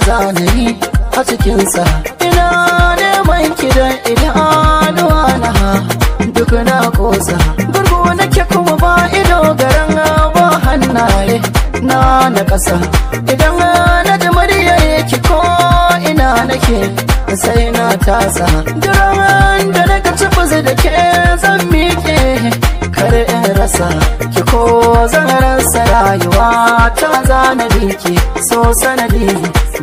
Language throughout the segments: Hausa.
zanayi a cikinsa. Ina neman kidan idanuwa na duk na kosa. Gurgu nake kuma ba ido garan ba hannaye na ƙasa. Idan na ji muryar ki ko ina nake sai na tasa. Duran da daga cibis da ke zan miƙe kar in rasa ki ko zan rasa rayuwa ta zana biki. So sanadi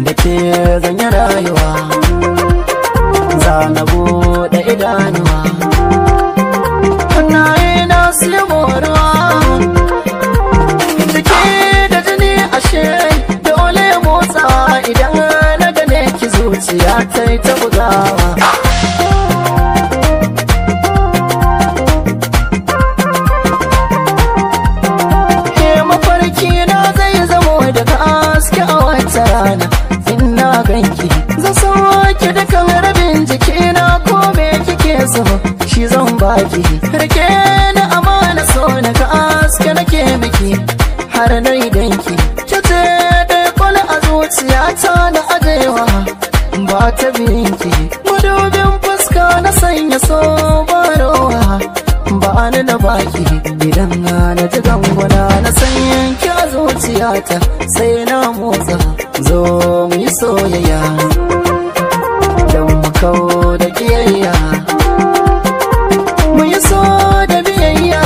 da ke zan yi rayuwa zana buɗe idanuwa. Hannaye na siya moruwa jiki da jini ashe dole motsa idan na gane ki zuciya ta yi ta bugawa. Mafarki na zai zamo daga aske a wata rana. Ina ganki zan sauke dukan rabin jikina ko me kike so shi zan baki. Rike na amana so na ga aske nake miki har na danki. Kyace da kula a zuciyata na ajewa ba ta binki. Madubin fuska na sanya so barowa ba ni na baki. Idan na ji ganguna na sanyin kya zuciyata sai na motsa. Zo mu yi soyayya don mu kawo da kiyayya. Mu yi so da biyayya.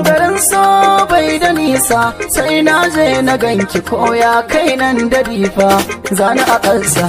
Garin so bai da nisa sai na je na ganki ko ya kai nan da difa zani a ƙasa.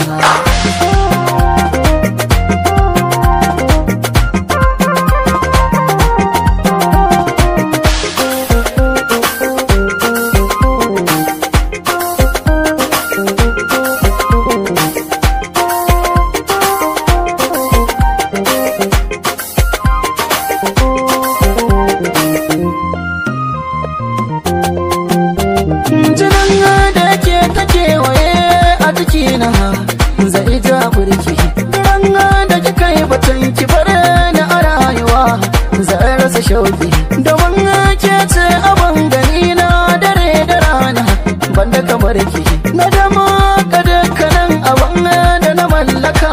Jinin da ke ta kewaye a jikina zai ja burki. Ran da kika yi batun ki bar ni a rayuwa zai rasa shauki. Domin ke ce abin gani na dare da rana banda kamar ki. Na dama ka dukkanin abin da na mallaka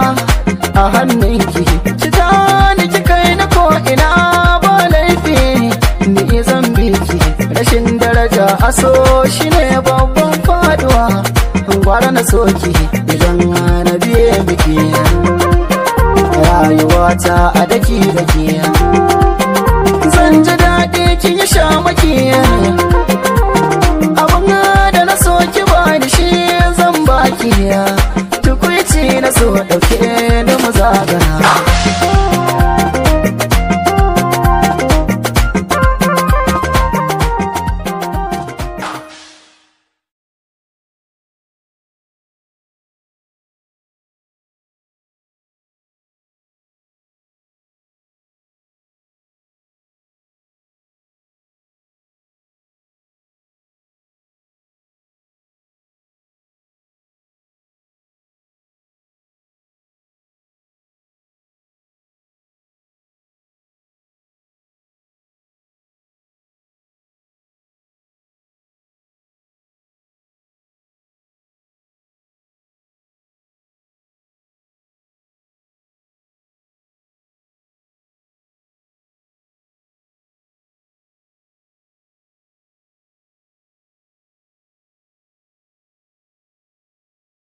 a hannunki. Ki ta ni kika yi na ko ina ba laifi ni zan biki. Rashin daraja a so shi ne babban faduwa. Gwara na soki idan na biye biki. Rayuwata a daki daki zan ji daɗi kin yi shamaki